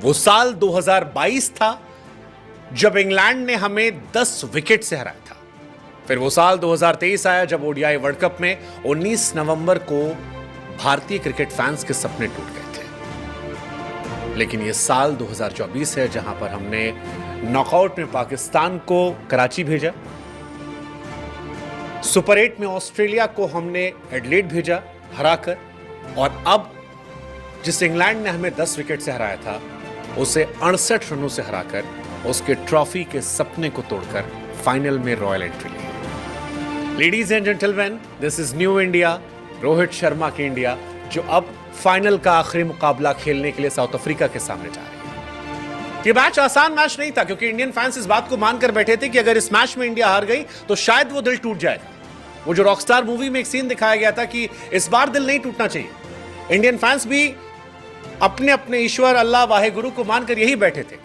वो साल 2022 था जब इंग्लैंड ने हमें 10 विकेट से हराया था। फिर वो साल 2023 आया जब ओडीआई वर्ल्ड कप में 19 नवंबर को भारतीय क्रिकेट फैंस के सपने टूट गए थे। लेकिन ये साल 2024 है जहां पर हमने नॉकआउट में पाकिस्तान को कराची भेजा, सुपर 8 में ऑस्ट्रेलिया को हमने एडिलेड भेजा हराकर, और अब जिस इंग्लैंड ने हमें 10 विकेट से हराया था उसे 68 रनों से हराकर उसके ट्रॉफी के सपने को तोड़कर फाइनल में रॉयल एंट्री ली। Ladies and gentleman, this is new India, Rohit Sharma की इंडिया, जो अब फाइनल का आखिरी मुकाबला खेलने के लिए साउथ अफ्रीका के सामने जा रही है। ये मैच आसान मैच नहीं था, क्योंकि इंडियन फैंस इस बात को मानकर बैठे थे कि अगर इस मैच में इंडिया हार गई तो शायद वो दिल टूट जाएगा। वो जो रॉकस्टार मूवी में एक सीन दिखाया गया था कि इस बार दिल नहीं टूटना चाहिए। इंडियन फैंस भी अपने अपने ईश्वर अल्लाह वाहे गुरु को मानकर यही बैठे थे,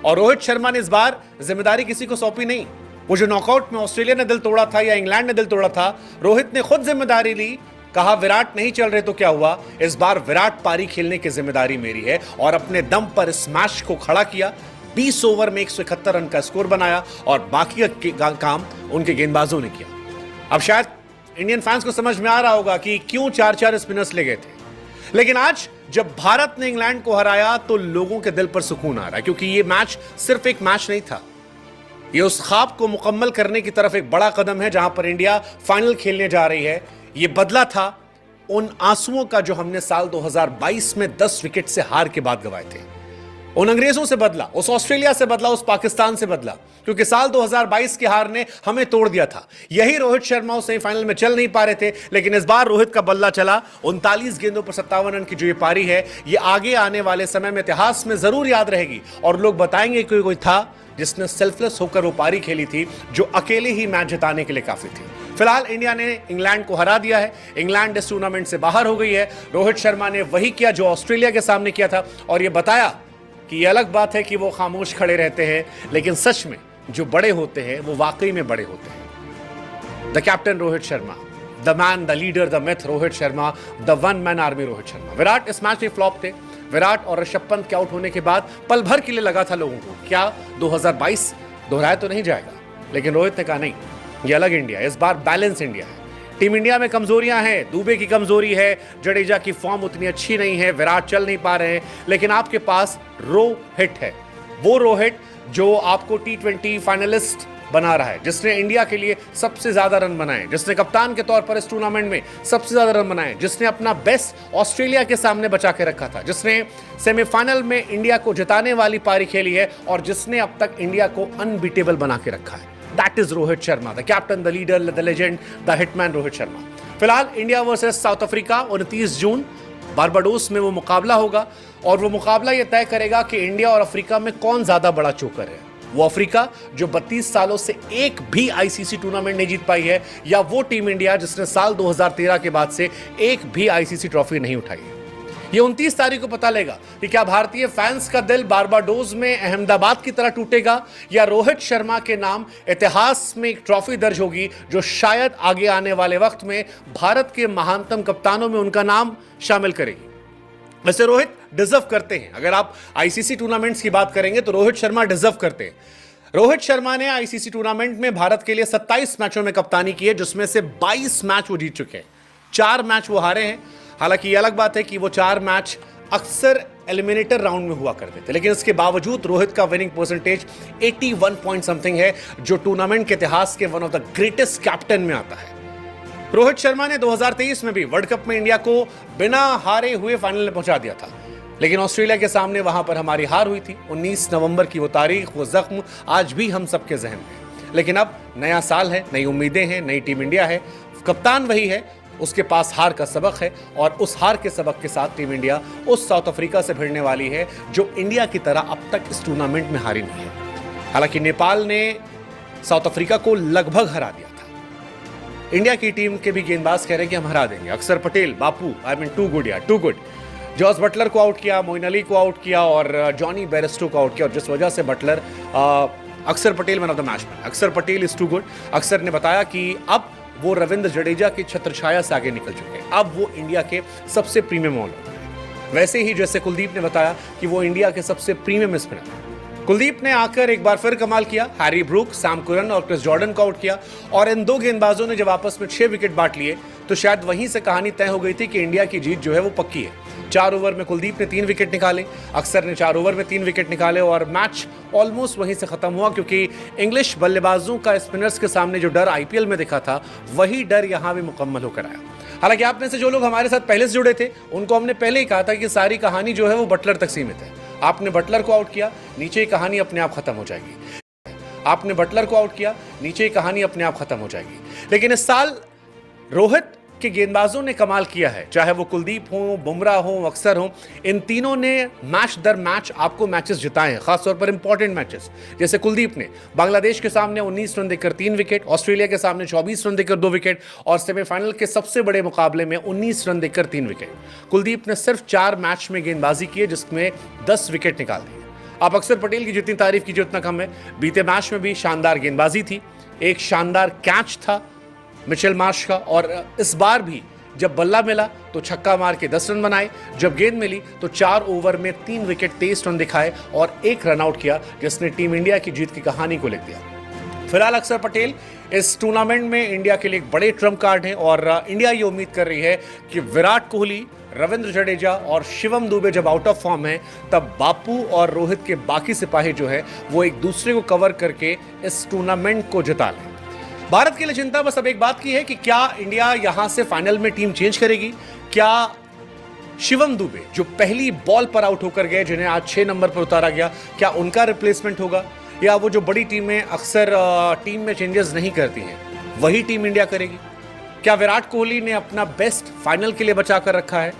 और रोहित शर्मा ने इस बार जिम्मेदारी किसी को सौंपी नहीं। वो जो नॉकआउट में ऑस्ट्रेलिया ने दिल तोड़ा था या इंग्लैंड ने दिल तोड़ा था, रोहित ने खुद जिम्मेदारी ली, कहा विराट नहीं चल रहे तो क्या हुआ, इस बार विराट पारी खेलने की जिम्मेदारी मेरी है, और अपने दम पर इस मैच को खड़ा किया। 20 ओवर में 171 रन का स्कोर बनाया और बाकी का काम उनके गेंदबाजों ने किया। अब शायद इंडियन फैंस को समझ में आ रहा होगा कि क्यों 4-4 स्पिनर्स ले गए थे, लेकिन आज जब भारत ने इंग्लैंड को हराया तो लोगों के दिल पर सुकून आ रहा है, क्योंकि ये मैच सिर्फ एक मैच नहीं था, ये उस ख्वाब को मुकम्मल करने की तरफ एक बड़ा कदम है जहां पर इंडिया फाइनल खेलने जा रही है। ये बदला था उन आंसुओं का जो हमने साल 2022 में 10 विकेट से हार के बाद गंवाए थे। उन अंग्रेजों से बदला, उस ऑस्ट्रेलिया से बदला, उस पाकिस्तान से बदला, क्योंकि साल 2022 की हार ने हमें तोड़ दिया था। यही रोहित शर्मा उस सेमीफाइनल में चल नहीं पा रहे थे, लेकिन इस बार रोहित का बल्ला चला। 39 गेंदों पर 57 रन की जो ये पारी है, ये आगे आने वाले समय में इतिहास में जरूर याद रहेगी, और लोग बताएंगे कि कोई था जिसने सेल्फलेस होकर वो पारी खेली थी, जो अकेले ही मैच जिताने के लिए काफी थी। फिलहाल इंडिया ने इंग्लैंड को हरा दिया है, इंग्लैंड इस टूर्नामेंट से बाहर हो गई है। रोहित शर्मा ने वही किया जो ऑस्ट्रेलिया के सामने किया था, और ये बताया कि ये अलग बात है कि वो खामोश खड़े रहते हैं, लेकिन सच में जो बड़े होते हैं वो वाकई में बड़े होते हैं। The captain Rohit Sharma, the man, the leader, the myth Rohit Sharma, the one man army Rohit Sharma. Virat इस मैच में फ्लॉप थे। विराट और ऋषभ पंत के आउट होने के बाद पल भर के लिए लगा था लोगों को क्या 2022 दोहराया तो नहीं जाएगा, लेकिन रोहित ने कहा नहीं, ये अलग इंडिया, इस बार बैलेंस इंडिया है। टीम इंडिया में कमजोरियां हैं, दुबे की कमजोरी है, जडेजा की फॉर्म उतनी अच्छी नहीं है, विराट चल नहीं पा रहे हैं, लेकिन आपके पास रोहित है, वो रोहित जो आपको T20 फाइनलिस्ट बना रहा है, जिसने इंडिया के लिए सबसे ज्यादा रन बनाए, जिसने कप्तान के तौर पर इस टूर्नामेंट में सबसे ज्यादा रन बनाए, जिसने अपना बेस्ट ऑस्ट्रेलिया के सामने बचा के रखा था, जिसने सेमीफाइनल में इंडिया को जिताने वाली पारी खेली है, और जिसने अब तक इंडिया को अनबीटेबल बना के रखा है। That is Rohit Sharma, the captain, the leader, the legend, the hitman Rohit Sharma. फिलहाल इंडिया वर्सेस साउथ अफ्रीका 29 जून बारबाडोस में वो मुकाबला होगा, और वो मुकाबला ये तय करेगा कि इंडिया और अफ्रीका में कौन ज्यादा बड़ा चोकर है। वो अफ्रीका जो 32 सालों से एक भी आईसीसी टूर्नामेंट नहीं जीत पाई है, या वो टीम इंडिया जिसने साल 2013 के बाद से एक भी आईसीसी ट्रॉफी नहीं उठाई है। ये 29 तारीख को पता लगेगा कि क्या भारतीय फैंस का दिल बारबाडोस में अहमदाबाद की तरह टूटेगा, या रोहित शर्मा के नाम इतिहास में एक ट्रॉफी दर्ज होगी जो शायद आगे आने वाले वक्त में भारत के महानतम कप्तानों में उनका नाम शामिल करेगी। वैसे रोहित डिजर्व करते हैं, अगर आप आईसीसी टूर्नामेंट्स की बात करेंगे तो रोहित शर्मा डिजर्व करते हैं। रोहित शर्मा ने आईसीसी टूर्नामेंट में भारत के लिए 27 मैचों में कप्तानी की है, जिसमें से 22 मैच वो जीत चुके हैं, 4 मैच वो हारे हैं। हालांकि ये अलग बात है कि वो 4 मैच अक्सर एलिमिनेटर राउंड में हुआ करते थे, लेकिन इसके बावजूद रोहित का विनिंग परसेंटेज 81 पॉइंट समथिंग है, जो टूर्नामेंट के इतिहास के one of the greatest captain में आता है। रोहित शर्मा ने 2023 में भी वर्ल्ड कप में इंडिया को बिना हारे हुए फाइनल में पहुंचा दिया था, लेकिन ऑस्ट्रेलिया के सामने वहां पर हमारी हार हुई थी। 19 नवंबर की वो तारीख, वो जख्म आज भी हम सबके जहन में। लेकिन अब नया साल है, नई उम्मीदें हैं, नई टीम इंडिया है, कप्तान वही है, उसके पास हार का सबक है, और उस हार के सबक के साथ टीम इंडिया उस साउथ अफ्रीका से भिड़ने वाली है जो इंडिया की तरह अब तक इस टूर्नामेंट में हारी नहीं है। हालांकि नेपाल ने साउथ अफ्रीका को लगभग हरा दिया था। इंडिया की टीम के भी गेंदबाज कह रहे हैं कि हम हरा देंगे। अक्षर पटेल, बापू, आई मीन टू गुड यार, टू गुड। जॉस बटलर को आउट किया, मोइन अली को आउट किया, और जॉनी बेरेस्टो को आउट किया, और जिस वजह से बटलर अक्षर Patel man of the match बना। अक्षर पटेल इज टू गुड। अक्षर ने बताया कि अब वो रविंद्र जडेजा की छत्रछाया से आगे निकल चुके हैं, अब वो इंडिया के सबसे प्रीमियम ऑलराउंडर हैं। वैसे ही जैसे कुलदीप ने बताया कि वो इंडिया के सबसे प्रीमियम स्पिनर। कुलदीप ने आकर एक बार फिर कमाल किया, हैरी ब्रूक, सैम कुरन और क्रिस जॉर्डन को आउट किया और इन दो गेंदबाजों ने जब आपस में 6 विकेट बांट लिए तो शायद वहीं से कहानी तय हो गई थी कि इंडिया की जीत जो है वो पक्की है। 4 ओवर में कुलदीप ने 3 विकेट निकाले, अक्सर ने 4 ओवर में 3 विकेट निकाले और मैच ऑलमोस्ट वहीं से खत्म हुआ, क्योंकि इंग्लिश बल्लेबाजों का स्पिनर्स के सामने जो डर आईपीएल में दिखा था वही डर यहां भी मुकम्मल होकर आया। हालांकि आप में से जो लोग हमारे साथ पहले से जुड़े थे उनको हमने पहले ही कहा था कि सारी कहानी जो है वो बटलर तक सीमित है। आपने बटलर को आउट किया, नीचे ही कहानी अपने आप खत्म हो जाएगी। आपने बटलर को आउट किया, नीचे ही कहानी अपने आप खत्म हो जाएगी। लेकिन इस साल रोहित के गेंदबाजों ने कमाल किया है, चाहे वो कुलदीप हो, बुमराह हो, अक्सर हो, इन तीनों ने मैच दर मैच आपको मैचेस जिताए हैं, खासतौर पर इंपॉर्टेंट मैचेस। जैसे कुलदीप ने बांग्लादेश के सामने 19 रन देकर 3 विकेट, ऑस्ट्रेलिया के सामने 24 रन देकर 2 विकेट और सेमीफाइनल के सबसे बड़े मुकाबले में 19 रन देकर 3 विकेट। कुलदीप ने सिर्फ 4 मैच में गेंदबाजी की है जिसमें 10 विकेट निकाल दिए। आप अक्षर पटेल की जितनी तारीफ कीजिए उतना कम है। बीते मैच में भी शानदार गेंदबाजी थी, एक शानदार कैच था मिचेल मार्श का, और इस बार भी जब बल्ला मिला तो छक्का मार के 10 रन बनाए, जब गेंद मिली तो 4 ओवर में 3 विकेट 23 रन दिखाए और 1 रन आउट किया, जिसने टीम इंडिया की जीत की कहानी को लिख दिया। फिलहाल अक्षर पटेल इस टूर्नामेंट में इंडिया के लिए एक बड़े ट्रम्प कार्ड हैं और इंडिया ये उम्मीद कर रही है कि विराट कोहली, रविंद्र जडेजा और शिवम दुबे जब आउट ऑफ फॉर्म है तब बापू और रोहित के बाकी सिपाही जो है वो एक दूसरे को कवर करके इस टूर्नामेंट को जिता लें। भारत के लिए चिंता बस अब एक बात की है कि क्या इंडिया यहां से फाइनल में टीम चेंज करेगी? क्या शिवम दुबे जो पहली बॉल पर आउट होकर गए, जिन्हें आज 6 नंबर पर उतारा गया, क्या उनका रिप्लेसमेंट होगा, या वो जो बड़ी टीमें अक्सर टीम में चेंजेस नहीं करती हैं वही टीम इंडिया करेगी? क्या विराट कोहली ने अपना बेस्ट फाइनल के लिए बचा कर रखा है?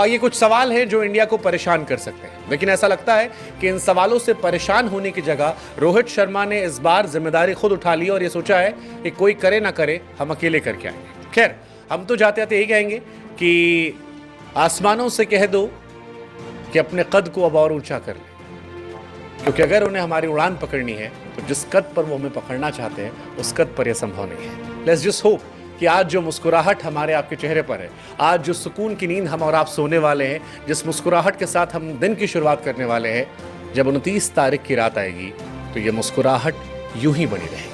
ये कुछ सवाल हैं जो इंडिया को परेशान कर सकते हैं, लेकिन ऐसा लगता है कि इन सवालों से परेशान होने की जगह रोहित शर्मा ने इस बार जिम्मेदारी खुद उठा ली और ये सोचा है कि कोई करे ना करे हम अकेले करके आएंगे। खैर, हम तो जाते जाते यही कहेंगे कि आसमानों से कह दो कि अपने कद को अब और ऊंचा कर ले, क्योंकि अगर उन्हें हमारी उड़ान पकड़नी है तो जिस कद पर वो हमें पकड़ना चाहते हैं उस कद पर यह संभव नहीं है। लेट्स जस्ट होप कि आज जो मुस्कुराहट हमारे आपके चेहरे पर है, आज जो सुकून की नींद हम और आप सोने वाले हैं, जिस मुस्कुराहट के साथ हम दिन की शुरुआत करने वाले हैं, जब 29 तारीख की रात आएगी तो ये मुस्कुराहट यूं ही बनी रहेगी।